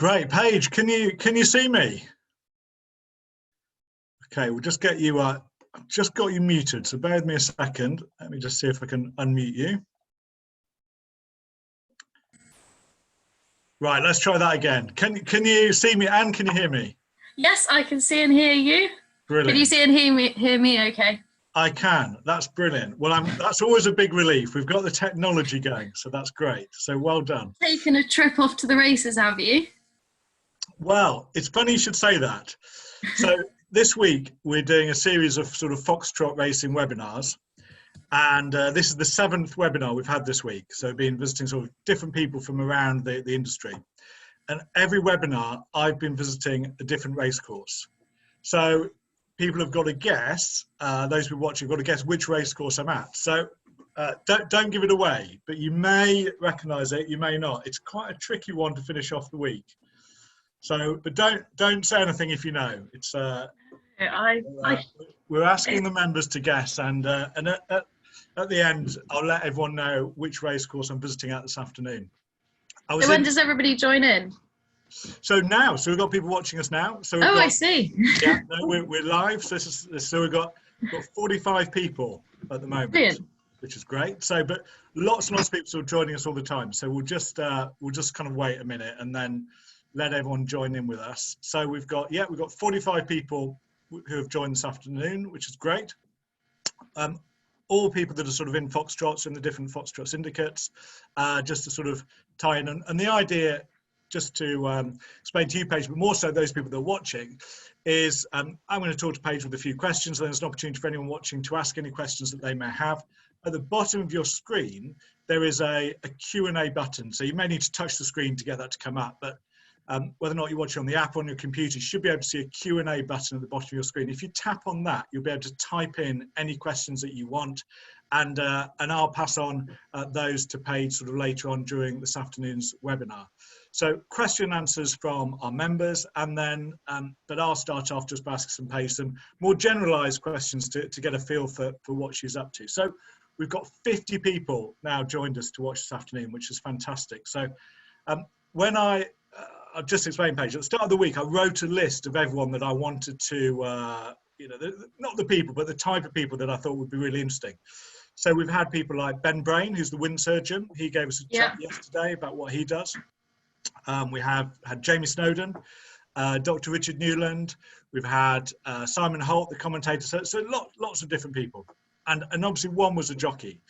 Great, Paige. Can you see me? Okay, we'll just get you. I've just got you muted, so bear with me a second. Let me just see if I can unmute you. Right, let's try that again. Can you see me and can you hear me? Yes, I can see and hear you. Brilliant. Can you see and hear me okay? I can. That's brilliant. Well, that's always a big relief. We've got the technology going, so that's great. So well done. Taken a trip off to the races, have you? Well, it's funny you should say that. So this week we're doing a series of sort of Foxtrot racing webinars. And this is the 7th webinar we've had this week. So been visiting sort of different people from around the industry. And every webinar, I've been visiting a different racecourse. So people have got to guess, those who are watching have got to guess which racecourse I'm at. So don't give it away, but you may recognise it, you may not. It's quite a tricky one to finish off the week. So, but don't say anything if you know. It's we're asking the members to guess, and at the end, I'll let everyone know which racecourse I'm visiting at this afternoon. So when does everybody join in? So now, so we've got people watching us now. So I see. Yeah, no, we're live. So we've got 45 people at the moment, Brilliant. Which is great. So, but lots and lots of people are joining us all the time. So we'll just kind of wait a minute and then let everyone join in with us. So we've got 45 people who have joined this afternoon, which is great. All people that are sort of in Foxtrots, in the different Foxtrot syndicates, just to sort of tie in. And the idea, just to explain to you, Paige, but more so those people that are watching, is I'm going to talk to Paige with a few questions. And there's an opportunity for anyone watching to ask any questions that they may have. At the bottom of your screen, there is a Q&A button. So you may need to touch the screen to get that to come up. But whether or not you're watching on the app or on your computer, you should be able to see a Q&A button at the bottom of your screen. If you tap on that, you'll be able to type in any questions that you want, and I'll pass on those to Paige sort of later on during this afternoon's webinar. So question and answers from our members, and then, but I'll start off just by asking Paige some more generalised questions to get a feel for what she's up to. So we've got 50 people now joined us to watch this afternoon, which is fantastic. So when I'll just explain, Paige. At the start of the week, I wrote a list of everyone that I wanted to, not the people, but the type of people that I thought would be really interesting. So we've had people like Ben Brain, who's the wind surgeon. He gave us a chat yesterday about what he does. We have had Jamie Snowden, Dr. Richard Newland. We've had Simon Holt, the commentator. So lots of different people. And obviously one was a jockey.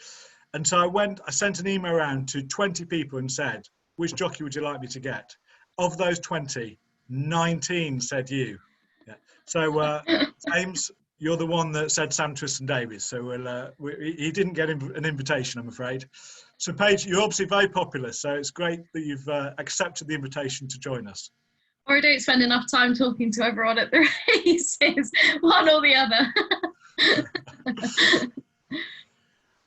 And so I sent an email around to 20 people and said, which jockey would you like me to get? Of those 20, 19 said you. Yeah. So James, you're the one that said Sam Twiston Davies. So he didn't get an invitation, I'm afraid. So Paige, you're obviously very popular. So it's great that you've accepted the invitation to join us. Or I don't spend enough time talking to everyone at the races, one or the other.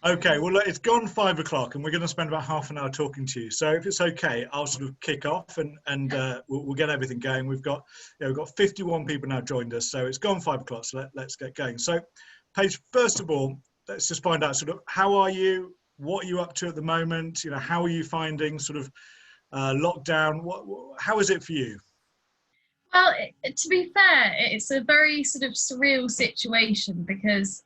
Okay, well, it's gone 5 o'clock and we're going to spend about half an hour talking to you. So if it's okay, I'll sort of kick off and we'll get everything going. We've got 51 people now joined us, so it's gone 5 o'clock, so let's get going. So Paige, first of all, let's just find out sort of how are you, what are you up to at the moment? How are you finding sort of lockdown? How is it for you? Well, to be fair, it's a very sort of surreal situation because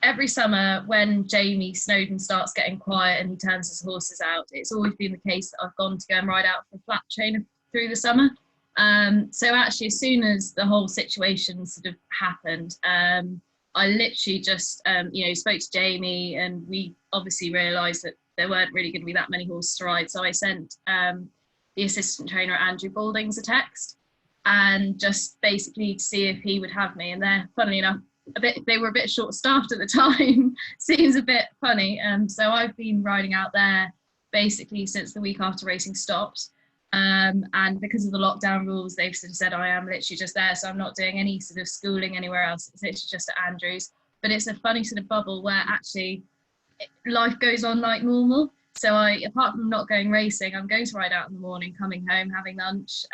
every summer when Jamie Snowden starts getting quiet and he turns his horses out, it's always been the case that I've gone to go and ride out for a flat trainer through the summer. So actually, as soon as the whole situation sort of happened, I literally just, spoke to Jamie, and we obviously realised that there weren't really going to be that many horses to ride. So I sent the assistant trainer, Andrew Baldings, a text, and just basically to see if he would have me. And they're, funnily enough, they were a bit short-staffed at the time. Seems a bit funny. So I've been riding out there basically since the week after racing stopped. And because of the lockdown rules, they've sort of said I am literally just there. So I'm not doing any sort of schooling anywhere else. It's literally just at Andrews. But it's a funny sort of bubble where actually life goes on like normal. So apart from not going racing, I'm going to ride out in the morning, coming home, having lunch,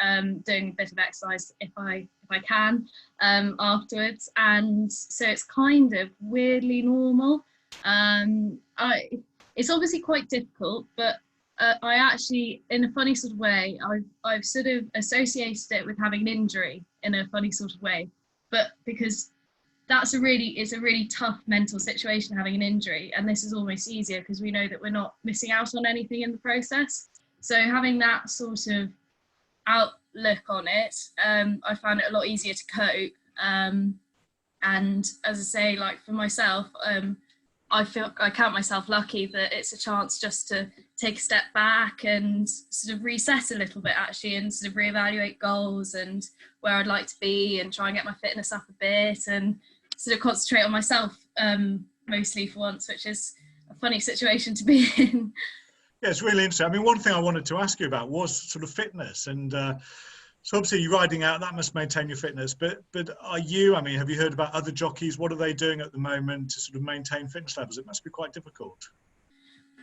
doing a bit of exercise if I can afterwards. And so it's kind of weirdly normal. It's obviously quite difficult, but I actually, in a funny sort of way, I've sort of associated it with having an injury in a funny sort of way, but because it's a really tough mental situation having an injury, and this is almost easier because we know that we're not missing out on anything in the process. So having that sort of outlook on it, I found it a lot easier to cope. And as I say, like for myself, I count myself lucky that it's a chance just to take a step back and sort of reset a little bit actually, and sort of reevaluate goals and where I'd like to be, and try and get my fitness up a bit, and sort of concentrate on myself mostly for once, which is a funny situation to be in. Yeah, it's really interesting. I mean, one thing I wanted to ask you about was sort of fitness, and so obviously you're riding out, that must maintain your fitness, but are you, I mean, have you heard about other jockeys? What are they doing at the moment to sort of maintain fitness levels? It must be quite difficult.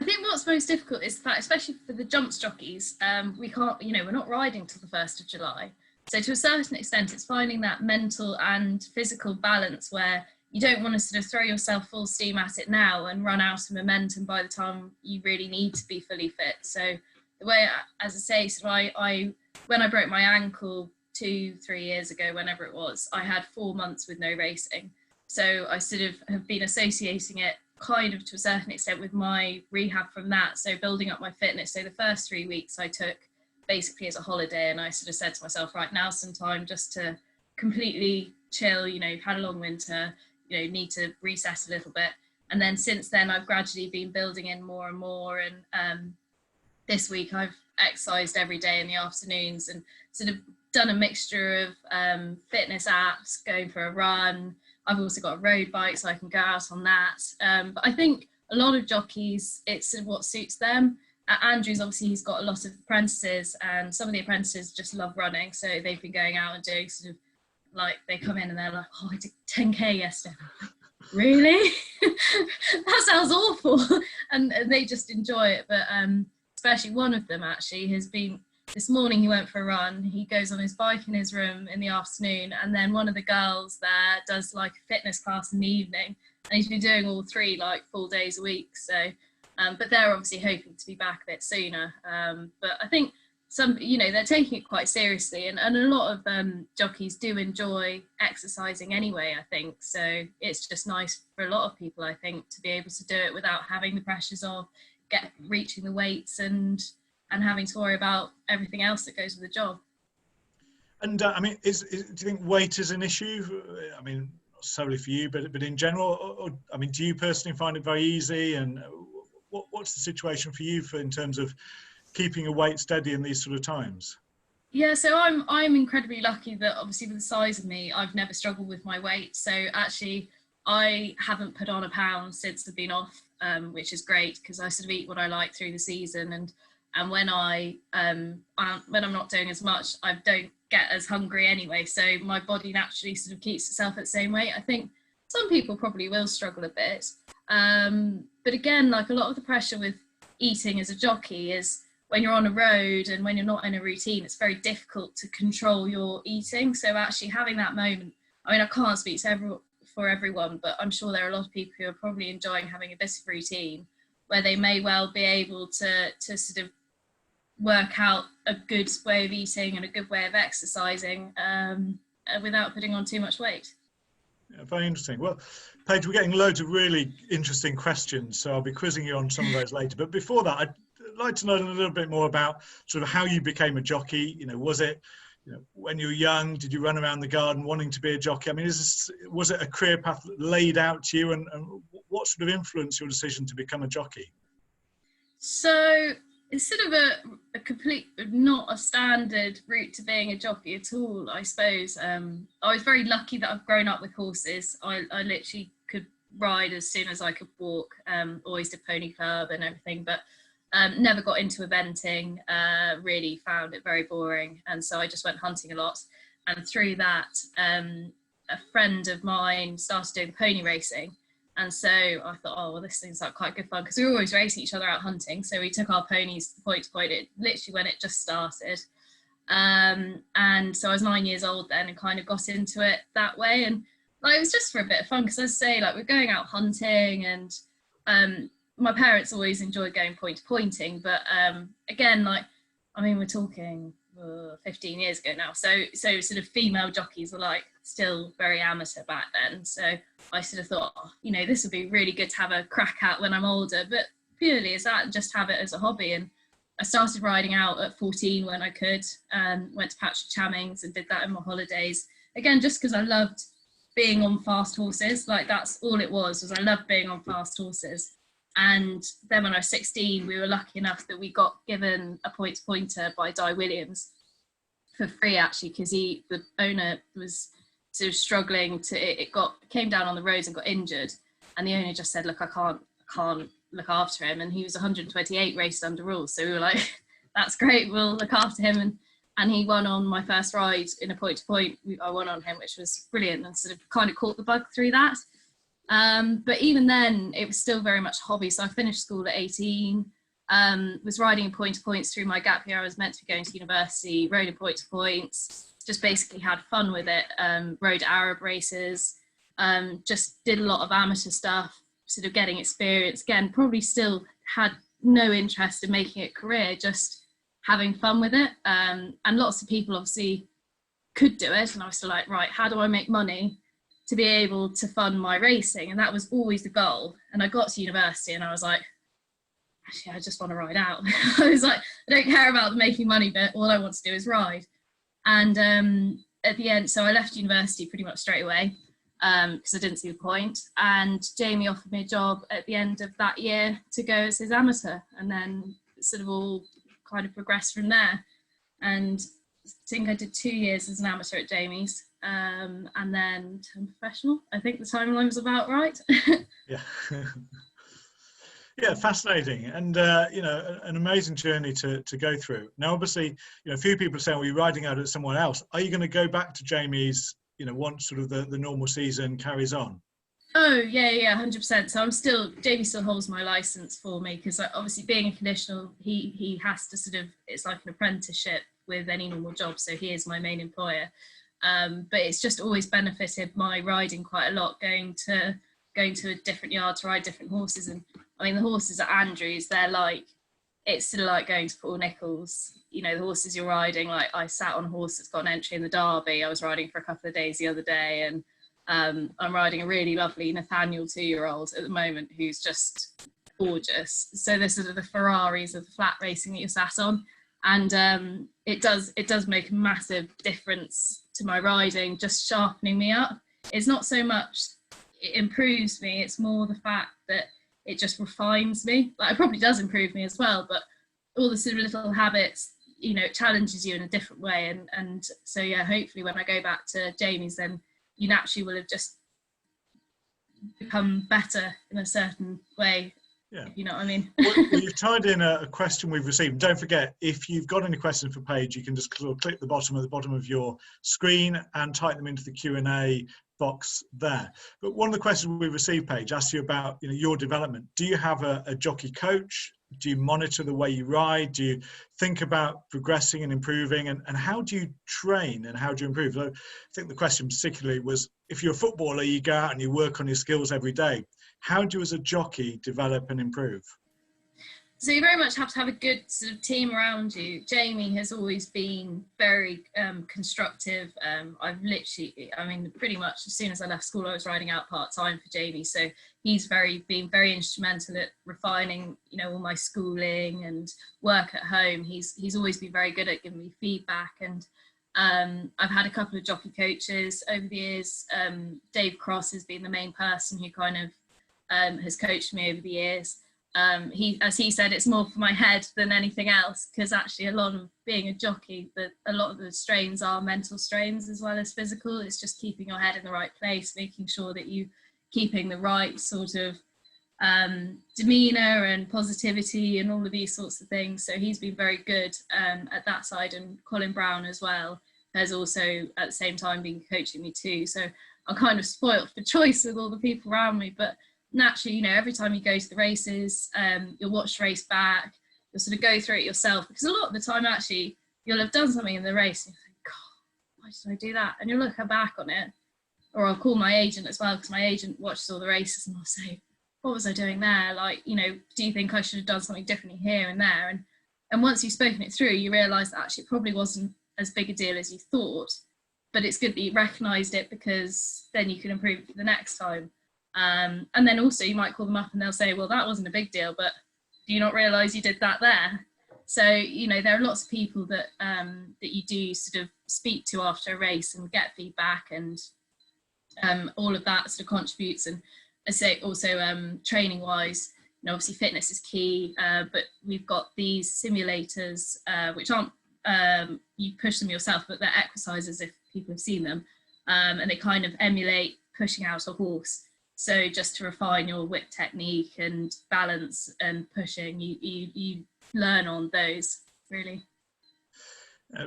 I think what's most difficult is that, especially for the jumps jockeys, we can't, we're not riding till the 1st of July. So to a certain extent, it's finding that mental and physical balance where you don't want to sort of throw yourself full steam at it now and run out of momentum by the time you really need to be fully fit. So the way, as I say, so I when I broke my ankle 2-3 years ago, whenever it was, I had 4 months with no racing. So I sort of have been associating it kind of to a certain extent with my rehab from that. So building up my fitness. So the first 3 weeks I took basically as a holiday, and I sort of said to myself, right, now some time just to completely chill, you've had a long winter, need to reset a little bit. And then since then I've gradually been building in more and more, and this week I've exercised every day in the afternoons and sort of done a mixture of fitness apps, going for a run. I've also got a road bike so I can go out on that, but I think a lot of jockeys, it's sort of what suits them. Andrew's obviously, he's got a lot of apprentices, and some of the apprentices just love running, so they've been going out and doing sort of like, they come in and they're like, oh, I did 10k yesterday. Really? That sounds awful. And they just enjoy it. But especially one of them actually has been, this morning he went for a run, he goes on his bike in his room in the afternoon, and then one of the girls there does like a fitness class in the evening, and he's been doing all 3 like full days a week. So but they're obviously hoping to be back a bit sooner, but I think some, they're taking it quite seriously, and a lot of jockeys do enjoy exercising anyway, I think. So it's just nice for a lot of people, I think, to be able to do it without having the pressures of reaching the weights and having to worry about everything else that goes with the job. And I mean, do you think weight is an issue? I mean, not solely for you, but in general, or, I mean, do you personally find it very easy? And what's the situation for you in terms of keeping your weight steady in these sort of times? Yeah, so I'm incredibly lucky that obviously with the size of me, I've never struggled with my weight. So actually, I haven't put on a pound since I've been off, which is great because I sort of eat what I like through the season, and when I'm not doing as much, I don't get as hungry anyway. So my body naturally sort of keeps itself at the same weight. I think some people probably will struggle a bit, but again, like a lot of the pressure with eating as a jockey is when you're on a road and when you're not in a routine, it's very difficult to control your eating. So actually having that moment, I mean, I can't speak for everyone, but I'm sure there are a lot of people who are probably enjoying having a bit of routine where they may well be able to sort of work out a good way of eating and a good way of exercising without putting on too much weight. Yeah, very interesting. Well, Paige, we're getting loads of really interesting questions, so I'll be quizzing you on some of those later. But before that, I'd like to know a little bit more about sort of how you became a jockey. Was it, when you were young, did you run around the garden wanting to be a jockey? I mean, was it a career path laid out to you, and what sort of influenced your decision to become a jockey? So it's sort of a complete, not a standard route to being a jockey at all, I suppose. I was very lucky that I've grown up with horses. I literally could ride as soon as I could walk. Always did pony club and everything, but never got into eventing, really found it very boring. And so I just went hunting a lot. And through that, a friend of mine started doing pony racing. And so I thought, oh, well, this seems like quite good fun because we were always racing each other out hunting. So we took our ponies point to point, it literally when it just started. And so I was 9 years old then and kind of got into it that way. And like, it was just for a bit of fun because, as I say, like, we're going out hunting and my parents always enjoyed going point to pointing, but again, like, I mean, we're talking 15 years ago now, so sort of female jockeys were like still very amateur back then. So I sort of thought, oh, you know, this would be really good to have a crack at when I'm older, but purely as that, just have it as a hobby. And I started riding out at 14 when I could, went to Patrick Chammings and did that in my holidays, again just because I loved being on fast horses. Like, that's all it was I loved being on fast horses. And then when I was 16, we were lucky enough that we got given a pointer by Di Williams for free, actually, because the owner was sort of struggling it came down on the roads and got injured, and the owner just said, look, I can't look after him, and he was 128 raced under rules, so we were like, that's great, we'll look after him. And he won on my first ride in a point to point. I won on him, which was brilliant, and sort of kind of caught the bug through that. But even then, it was still very much a hobby. So I finished school at 18, was riding in point to points through my gap year. I was meant to be going to university, rode in point to points, just basically had fun with it. Rode Arab races, just did a lot of amateur stuff, sort of getting experience. Again, probably still had no interest in making it a career, just having fun with it. And lots of people obviously could do it. And I was still like, right, how do I make money to be able to fund my racing? And that was always the goal. And I got to university and I was like, actually, I just want to ride out. I was like, I don't care about the making money bit. All I want to do is ride. And at the end, so I left university pretty much straight away because I didn't see the point. And Jamie offered me a job at the end of that year to go as his amateur. And then sort of all kind of progressed from there. And I think I did 2 years as an amateur at Jamie's. And then turned professional. I think the timeline was about right. Yeah. Yeah, fascinating, and you know, an amazing journey to go through. Now, obviously, you know, a few people are saying, "Well, you're riding out at someone else." Are you going to go back to Jamie's, you know, once sort of the normal season carries on? Oh yeah, 100%. So Jamie still holds my license for me, because obviously being a conditional, he has to sort of, it's like an apprenticeship with any normal job. So he is my main employer. But it's just always benefited my riding quite a lot, going to a different yard to ride different horses. And I mean, the horses at Andrews, they're like, it's sort of like going to Paul Nicholls. You know, the horses you're riding, like I sat on a horse that's got an entry in the Derby. I was riding for a couple of days the other day, and I'm riding a really lovely Nathaniel 2-year-old at the moment who's just gorgeous. So they're sort of the Ferraris of the flat racing that you're sat on. And it does make a massive difference to my riding, just sharpening me up. It's not so much it improves me, it's more the fact that it just refines me. Like, it probably does improve me as well, but all the sort of little habits, you know, it challenges you in a different way. And so yeah, hopefully when I go back to Jamie's, then you naturally will have just become better in a certain way. Yeah. You know what I mean? Well, you've tied in a question we've received. Don't forget, if you've got any questions for Paige, you can just click the bottom of your screen and type them into the Q&A box there. But one of the questions we've received, Paige, asks you about, you know, your development. Do you have a jockey coach? Do you monitor the way you ride? Do you think about progressing and improving? And how do you train and how do you improve? So I think the question particularly was, if you're a footballer, you go out and you work on your skills every day. How do you as a jockey develop and improve? So you very much have to have a good sort of team around you. Jamie has always been very constructive. I've literally, I mean, pretty much as soon as I left school, I was riding out part-time for Jamie. So he's been very instrumental at refining, you know, all my schooling and work at home. He's always been very good at giving me feedback. And I've had a couple of jockey coaches over the years. Dave Cross has been the main person who kind of has coached me over the years. As he said, it's more for my head than anything else, because actually a lot of being a jockey, a lot of the strains are mental strains as well as physical. It's just keeping your head in the right place, making sure that you keeping the right sort of demeanor and positivity and all of these sorts of things. So he's been very good at that side, and Colin Brown as well has also at the same time been coaching me too. So I'm kind of spoilt for choice with all the people around me, but naturally, you know, every time you go to the races, you'll watch the race back, you'll sort of go through it yourself, because a lot of the time actually you'll have done something in the race and you think, God, why did I do that? And you'll look back on it, or I'll call my agent as well, because my agent watches all the races, and I'll say, what was I doing there? Like, you know, do you think I should have done something differently here and there? And once you've spoken it through, you realise that actually it probably wasn't as big a deal as you thought, but it's good that you recognised it, because then you can improve it for the next time. And then also you might call them up and they'll say, well, that wasn't a big deal, but do you not realise you did that there? So, you know, there are lots of people that that you do sort of speak to after a race and get feedback, and all of that sort of contributes. And I say also training wise, you know, obviously fitness is key, but we've got these simulators which aren't you push them yourself, but they're exercises if people have seen them, and they kind of emulate pushing out a horse. So just to refine your whip technique and balance and pushing, you learn on those, really.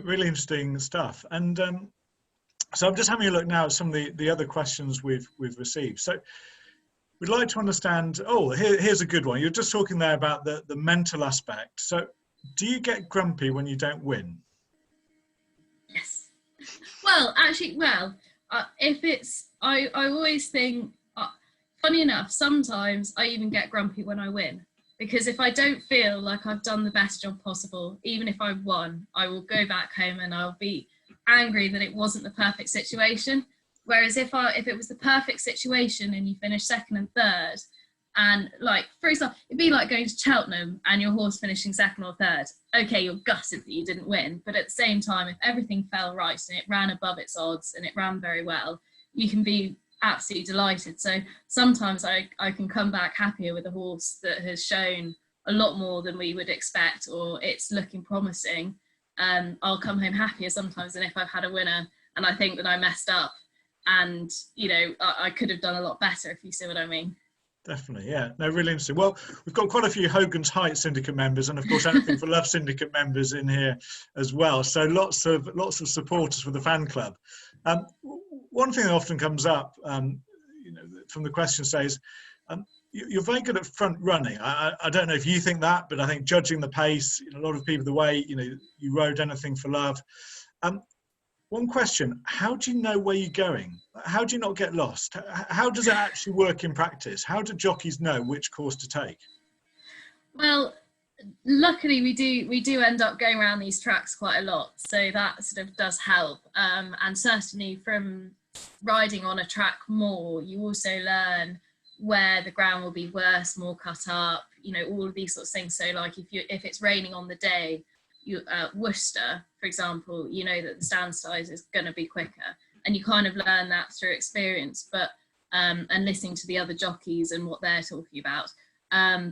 Really interesting stuff. And so I'm just having a look now at some of the other questions we've received. So we'd like to understand, here's a good one. You're just talking there about the mental aspect. So do you get grumpy when you don't win? Yes. Well, actually, if it's, I always think, funny enough, sometimes I even get grumpy when I win, because if I don't feel like I've done the best job possible, even if I've won, I will go back home and I'll be angry that it wasn't the perfect situation. Whereas if it was the perfect situation and you finish second and third, and like, for example, it'd be like going to Cheltenham and your horse finishing second or third. Okay, you're gutted that you didn't win, but at the same time, if everything fell right and it ran above its odds and it ran very well, you can be absolutely delighted. So sometimes I can come back happier with a horse that has shown a lot more than we would expect, or it's looking promising. I'll come home happier sometimes than if I've had a winner and I think that I messed up, and you know, I could have done a lot better, if you see what I mean. Definitely, yeah. No, really interesting. Well, we've got quite a few Hogan's Heights Syndicate members, and of course Anything for Love Syndicate members in here as well. So lots of supporters for the fan club. One thing that often comes up, you know, from the question says, you're very good at front running. I don't know if you think that, but I think judging the pace, you know, a lot of people, the way, you know, you rode Anything for Love. One question, how do you know where you're going? How do you not get lost? How does it actually work in practice? How do jockeys know which course to take? Well, luckily we do end up going around these tracks quite a lot, so that sort of does help. And certainly from riding on a track more, you also learn where the ground will be worse, more cut up, you know, all of these sorts of things. So like if it's raining on the day, Worcester, for example, you know that the stand size is going to be quicker, and you kind of learn that through experience, but and listening to the other jockeys and what they're talking about.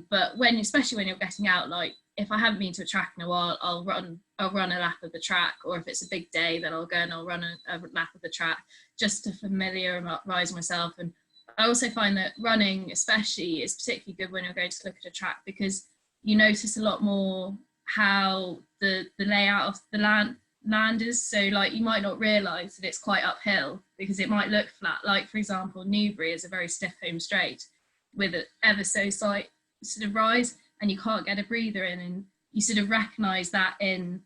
But especially when you're getting out, like if I haven't been to a track in a while, I'll run a lap of the track, or if it's a big day, then I'll go and I'll run a lap of the track just to familiarise myself. And I also find that running especially is particularly good when you're going to look at a track, because you notice a lot more how the layout of the land is. So like you might not realise that it's quite uphill because it might look flat. Like for example, Newbury is a very stiff home straight with an ever so slight sort of rise, and you can't get a breather in, and you sort of recognise that in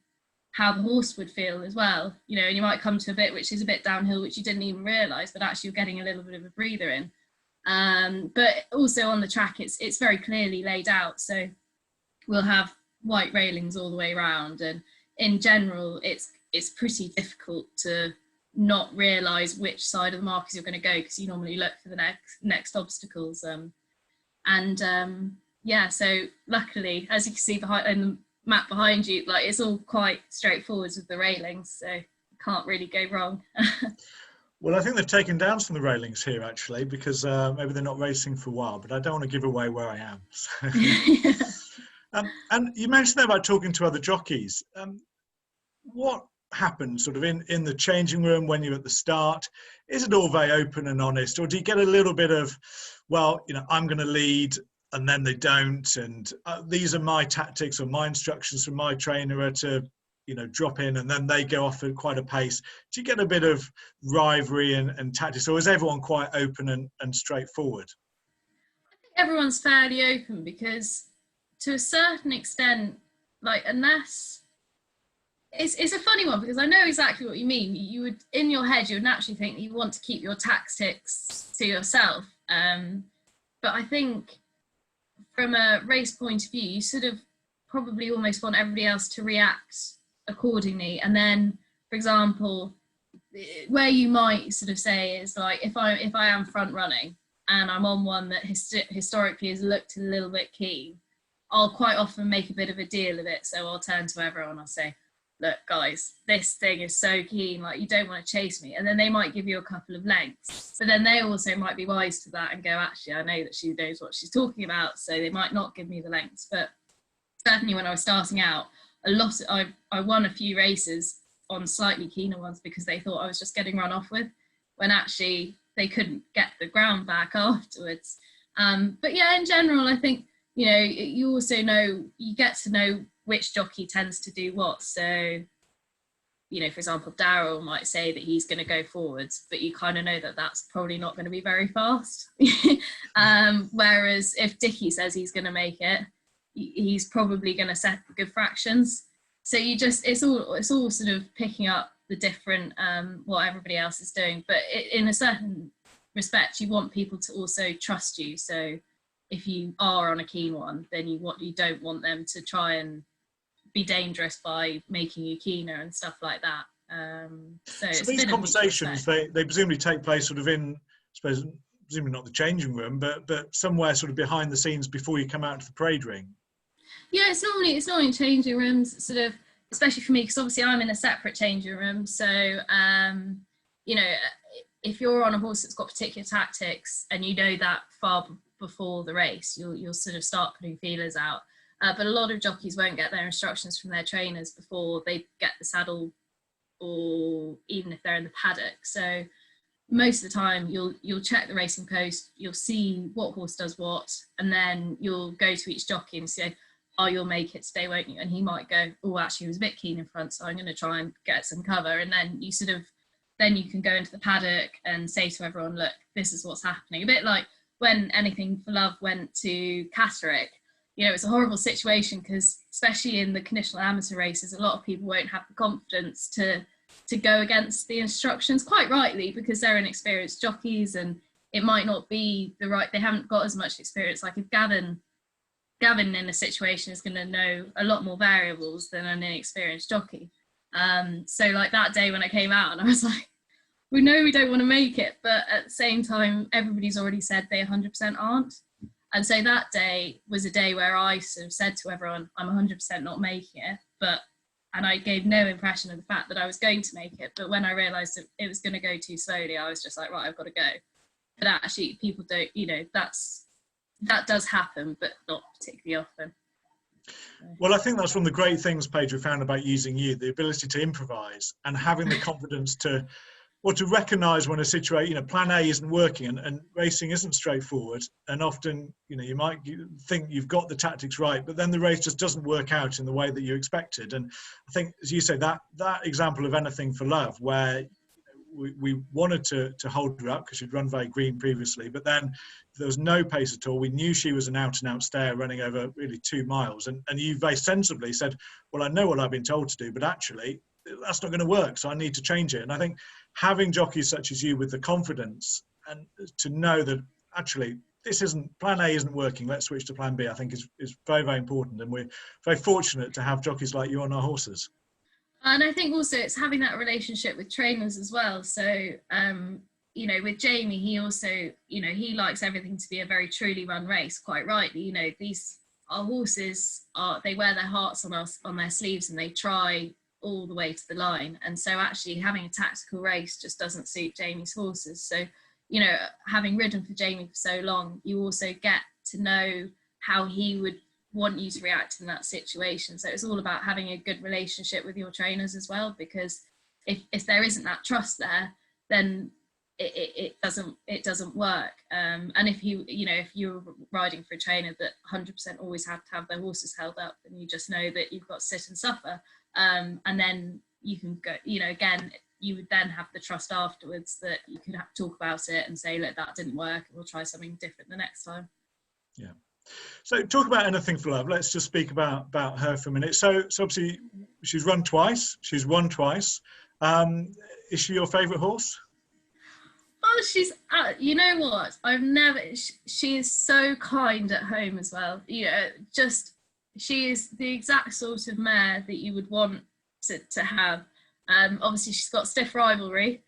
how the horse would feel as well, you know. And you might come to a bit which is a bit downhill which you didn't even realise, but actually you're getting a little bit of a breather in. But also on the track it's very clearly laid out, so we'll have white railings all the way around, and in general it's pretty difficult to not realise which side of the markers you're going to go, because you normally look for the next obstacles. Yeah, so luckily, as you can see behind in the map behind you, like it's all quite straightforward with the railings, so you can't really go wrong. Well, I think they've taken down some of the railings here actually, because maybe they're not racing for a while, but I don't want to give away where I am. So. Yeah. And you mentioned there about talking to other jockeys. What happens sort of in the changing room when you're at the start? Is it all very open and honest, or do you get a little bit of, well, you know, I'm going to lead and then they don't, and these are my tactics or my instructions from my trainer are to, you know, drop in, and then they go off at quite a pace? Do you get a bit of rivalry and tactics, or is everyone quite open and straightforward? I think everyone's fairly open, because to a certain extent, like, unless it's a funny one, because I know exactly what you mean. You would, in your head, you would naturally think you want to keep your tactics to yourself. But I think from a race point of view, you sort of probably almost want everybody else to react accordingly. And then, for example, where you might sort of say is like, if I am front running and I'm on one that historically has looked a little bit keen, I'll quite often make a bit of a deal of it. So I'll turn to everyone, I'll say, look guys, this thing is so keen, like you don't want to chase me. And then they might give you a couple of lengths, but then they also might be wise to that and go, actually, I know that she knows what she's talking about, so they might not give me the lengths. But certainly when I was starting out, I won a few races on slightly keener ones because they thought I was just getting run off with, when actually they couldn't get the ground back afterwards. But yeah, in general, I think, you know, you also know, you get to know which jockey tends to do what. So, you know, for example, Daryl might say that he's going to go forwards, but you kind of know that that's probably not going to be very fast. Whereas if Dickie says he's going to make it, he's probably going to set good fractions. So you just, it's all sort of picking up the different, what everybody else is doing. But in a certain respect, you want people to also trust you. So if you are on a keen one, then you don't want them to try and be dangerous by making you keener and stuff like that. So these conversations, they presumably take place sort of in, I suppose, presumably not the changing room, but somewhere sort of behind the scenes before you come out to the parade ring. Yeah, it's normally changing rooms, sort of, especially for me, because obviously I'm in a separate changing room. So, you know, if you're on a horse that's got particular tactics and you know that far before the race, you'll sort of start putting feelers out. But a lot of jockeys won't get their instructions from their trainers before they get the saddle, or even if they're in the paddock. So most of the time you'll check the racing post, you'll see what horse does what, and then you'll go to each jockey and say, oh, you'll make it today, won't you? And he might go, oh, actually, he was a bit keen in front, so I'm going to try and get some cover. And then you then you can go into the paddock and say to everyone, look, this is what's happening. A bit like when Anything for Love went to Catterick. You know, it's a horrible situation because, especially in the conditional amateur races, a lot of people won't have the confidence to go against the instructions, quite rightly, because they're inexperienced jockeys and it might not be they haven't got as much experience. Like if Gavin in a situation is going to know a lot more variables than an inexperienced jockey. So like that day when I came out and I was like, we know we don't want to make it, but at the same time, everybody's already said they 100% aren't. And so that day was a day where I sort of said to everyone, I'm 100% not making it, and I gave no impression of the fact that I was going to make it. But when I realised that it was going to go too slowly, I was just like, right, I've got to go. But actually, people don't, you know, that does happen, but not particularly often. Well, I think that's one of the great things, Paige, we found about using you, the ability to improvise and having the confidence to recognise when a situation, you know, plan A isn't working and racing isn't straightforward. And often, you know, you might think you've got the tactics right, but then the race just doesn't work out in the way that you expected. And I think, as you say, that example of Anything for Love, where we wanted to hold her up because she'd run very green previously, but then there was no pace at all. We knew she was an out-and-out stayer running over really 2 miles. And you very sensibly said, well, I know what I've been told to do, but actually that's not going to work, so I need to change it. And I think having jockeys such as you with the confidence and to know that actually plan A isn't working, let's switch to plan B, I think is very, very important. And we're very fortunate to have jockeys like you on our horses. And I think also it's having that relationship with trainers as well. So, you know, with Jamie, he also, you know, he likes everything to be a very truly run race, quite rightly. You know, our horses they wear their hearts on their sleeves and they try all the way to the line. And so actually having a tactical race just doesn't suit Jamie's horses. So, you know, having ridden for Jamie for so long, you also get to know how he would want you to react in that situation. So it's all about having a good relationship with your trainers as well, because if there isn't that trust there, then it doesn't work. And if you're riding for a trainer that 100% always have to have their horses held up, and you just know that you've got to sit and suffer, and then you can go, you know, again, you would then have the trust afterwards that you can talk about it and say, look, that didn't work, and we'll try something different the next time. Yeah. So talk about Anything for Love. Let's just speak about her for a minute. So obviously she's run twice, she's won twice. Is she your favourite horse? Oh, she's, you know what? She is so kind at home as well. You know, just, she is the exact sort of mare that you would want to have. Obviously, she's got stiff rivalry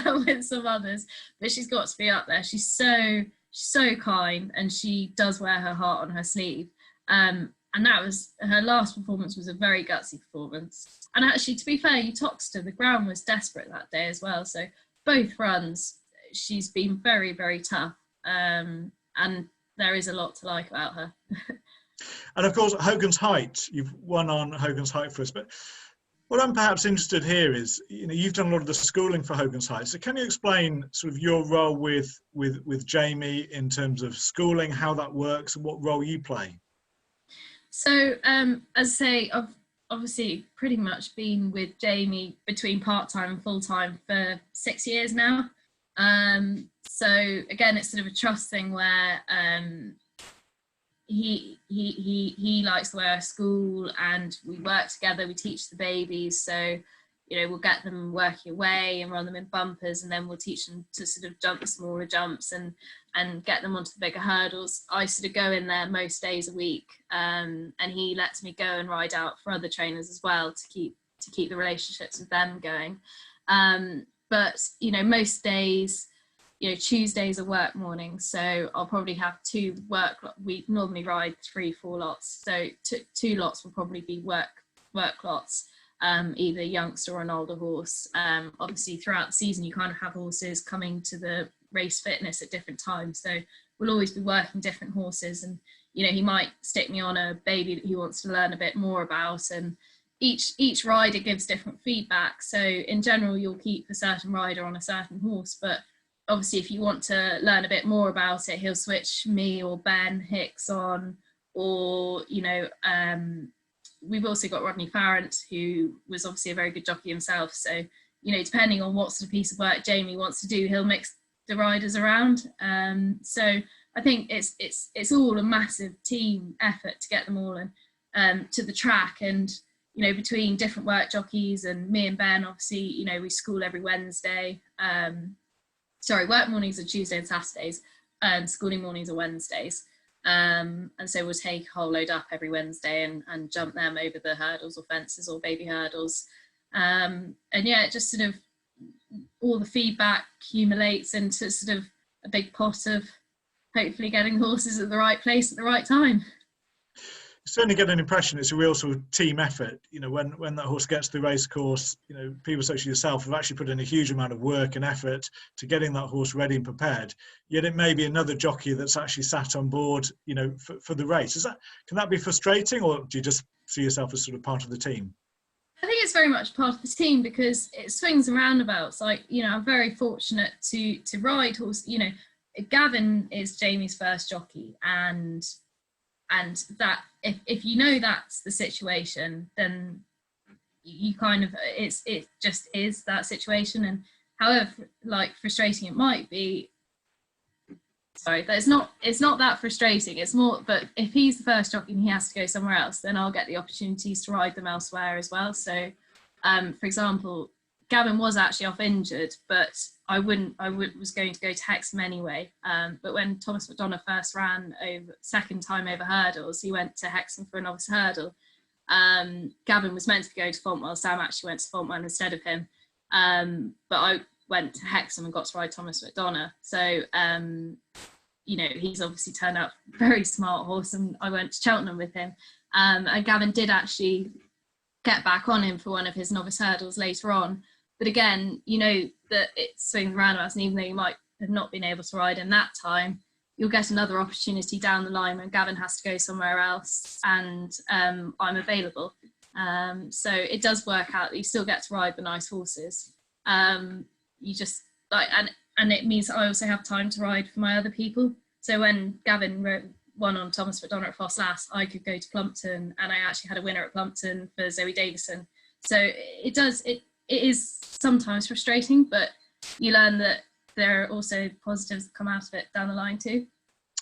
with some others, but she's got to be up there. She's so kind, and she does wear her heart on her sleeve. And that was, her last performance was a very gutsy performance. And actually, to be fair, you Toxter, the ground was desperate that day as well. So both runs, she's been very, very tough. And there is a lot to like about her. And of course, Hogan's Height, you've won on Hogan's Height for us. But what I'm perhaps interested here is, you know, you've done a lot of the schooling for Hogan's Height. So can you explain sort of your role with Jamie in terms of schooling, how that works, and what role you play? So, as I say, I've obviously pretty much been with Jamie between part-time and full-time for 6 years now. So again, it's sort of a trust thing where he likes the way I school, and we work together, we teach the babies. So, you know, we'll get them working away and run them in bumpers, and then we'll teach them to sort of jump the smaller jumps and get them onto the bigger hurdles. I sort of go in there most days a week, and he lets me go and ride out for other trainers as well to keep the relationships with them going. But, you know, most days, you know, Tuesdays are work mornings, so I'll probably have two work. We normally ride 3-4 lots, so two lots will probably be work lots. Either a youngster or an older horse. Obviously, throughout the season, you kind of have horses coming to the race fitness at different times. So we'll always be working different horses, and you know, he might stick me on a baby that he wants to learn a bit more about, and each rider gives different feedback. So in general, you'll keep a certain rider on a certain horse, but obviously, if you want to learn a bit more about it, he'll switch me or Ben Hicks on, or you know. We've also got Rodney Farrant, who was obviously a very good jockey himself. So, you know, depending on what sort of piece of work Jamie wants to do, he'll mix the riders around. So I think it's all a massive team effort to get them all to the track. And, you know, between different work jockeys and me and Ben, obviously, you know, we school every Wednesday. Work mornings are Tuesday and Saturdays, and schooling mornings are Wednesdays. And so we'll take a whole load up every Wednesday and jump them over the hurdles or fences or baby hurdles. And yeah, it just sort of, all the feedback accumulates into sort of a big pot of hopefully getting horses at the right place at the right time. You certainly get an impression it's a real sort of team effort. You know, when that horse gets to the race course, you know, people such as yourself have actually put in a huge amount of work and effort to getting that horse ready and prepared. Yet it may be another jockey that's actually sat on board, you know, for the race. Can that be frustrating, or do you just see yourself as sort of part of the team? I think it's very much part of the team, because it swings and roundabouts. Like, you know, I'm very fortunate to ride horse. You know, Gavin is Jamie's first jockey, and that if you know that's the situation, then you kind of, it just is that situation. And however like frustrating it might be, it's not that frustrating. It's more, but if he's the first jockey and he has to go somewhere else, then I'll get the opportunities to ride them elsewhere as well. So for example, Gavin was actually off injured, but I was going to go to Hexham anyway. But when Thomas McDonough first ran second time over hurdles, he went to Hexham for a novice hurdle. Gavin was meant to go to Fontwell. Sam actually went to Fontwell instead of him. But I went to Hexham and got to ride Thomas McDonough. So, you know, he's obviously turned out very smart horse, and I went to Cheltenham with him. And Gavin did actually get back on him for one of his novice hurdles later on. But again, you know that it swings roundabouts, and even though you might have not been able to ride in that time, you'll get another opportunity down the line when Gavin has to go somewhere else, and I'm available. So it does work out that you still get to ride the nice horses. You just like, and it means I also have time to ride for my other people. So when Gavin won on Thomas McDonough at Foss Last, I could go to Plumpton, and I actually had a winner at Plumpton for Zoe Davison. So it is sometimes frustrating, but you learn that there are also positives that come out of it down the line too.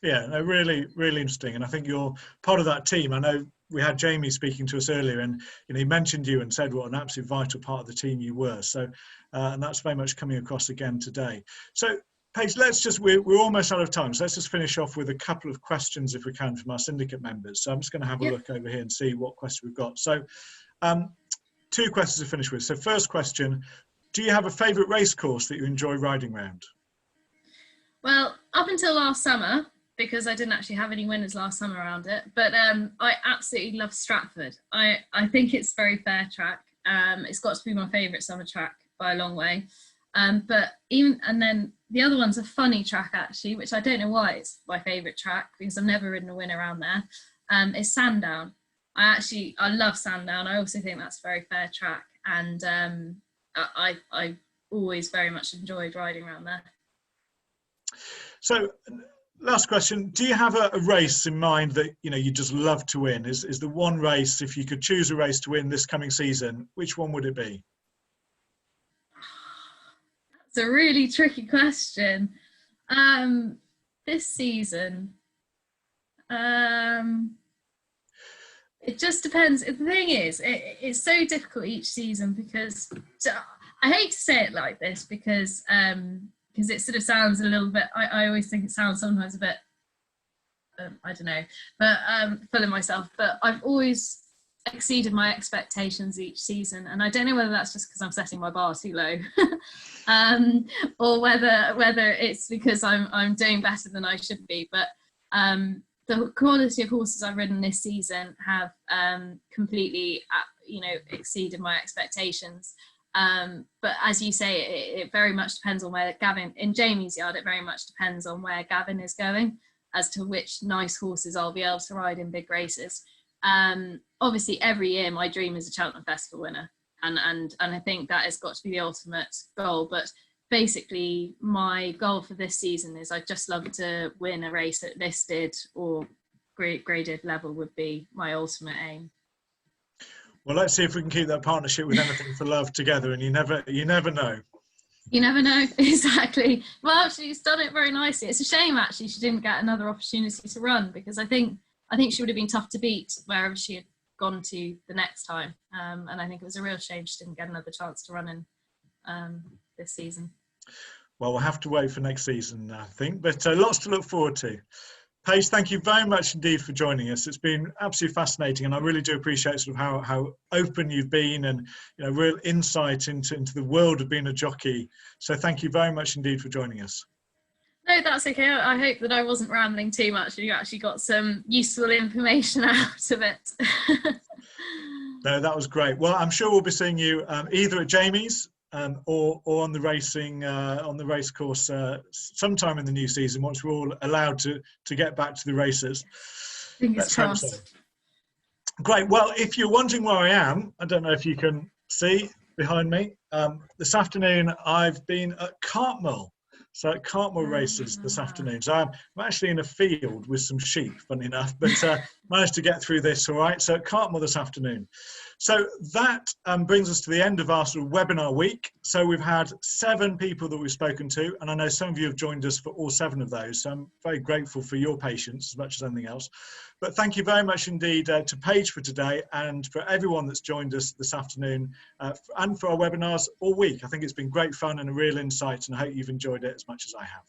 Yeah, no, really, really interesting. And I think you're part of that team. I know we had Jamie speaking to us earlier, and he mentioned you and said what an absolute vital part of the team you were. So, and that's very much coming across again today. So, Paige, we're almost out of time, so let's just finish off with a couple of questions, if we can, from our syndicate members. So I'm just going to have a look over here and see what question we've got. So 2 questions to finish with. So first question, do you have a favourite race course that you enjoy riding around? Well, up until last summer, because I didn't actually have any winners last summer around it, but I absolutely love Stratford. I think it's very fair track. It's got to be my favourite summer track by a long way. But then the other one's a funny track actually, which I don't know why it's my favourite track, because I've never ridden a win around there. It's Sandown. I love Sandown. I also think that's a very fair track, and I always very much enjoyed riding around there. So last question, do you have a race in mind that you just love to win? Is the one race, if you could choose a race to win this coming season, which one would it be? It's a really tricky question. This season, it just depends. The thing is, it's so difficult each season, because I hate to say it like this, because it sort of sounds a little bit, I always think it sounds sometimes a bit, I don't know, but full of myself, but I've always exceeded my expectations each season, and I don't know whether that's just because I'm setting my bar too low, or whether it's because I'm doing better than I should be. But the quality of horses I've ridden this season have completely exceeded my expectations. But as you say, it very much depends on where Gavin, in Jamie's yard, it very much depends on where Gavin is going as to which nice horses I'll be able to ride in big races. Obviously every year my dream is a Cheltenham Festival winner, and I think that has got to be the ultimate goal. But basically my goal for this season is I'd just love to win a race at listed or graded level would be my ultimate aim. Well, let's see if we can keep that partnership with Anything for Love together, and you never know. You never know, exactly. Well, actually, she's done it very nicely. It's a shame, actually, she didn't get another opportunity to run, because I think she would have been tough to beat wherever she had gone to the next time. And I think it was a real shame she didn't get another chance to run in this season. Well, we'll have to wait for next season, I think, but lots to look forward to. Paige, thank you very much indeed for joining us. It's been absolutely fascinating, and I really do appreciate sort of how open you've been, and real insight into the world of being a jockey. So thank you very much indeed for joining us. No, that's okay. I hope that I wasn't rambling too much and you actually got some useful information out of it. No, that was great. Well, I'm sure we'll be seeing you either at Jamie's or on the race course sometime in the new season, once we're all allowed to get back to the races. Fingers crossed. Great. Well, if you're wondering where I am, I don't know if you can see behind me. This afternoon I've been at Cartmel. So at Cartmel races this afternoon. So I'm actually in a field with some sheep, funny enough, but managed to get through this all right. So at Cartmel this afternoon. So that brings us to the end of our sort of webinar week. So we've had 7 people that we've spoken to, and I know some of you have joined us for all 7 of those. So I'm very grateful for your patience as much as anything else. But thank you very much indeed to Paige for today, and for everyone that's joined us this afternoon, and for our webinars all week. I think it's been great fun and a real insight, and I hope you've enjoyed it as much as I have.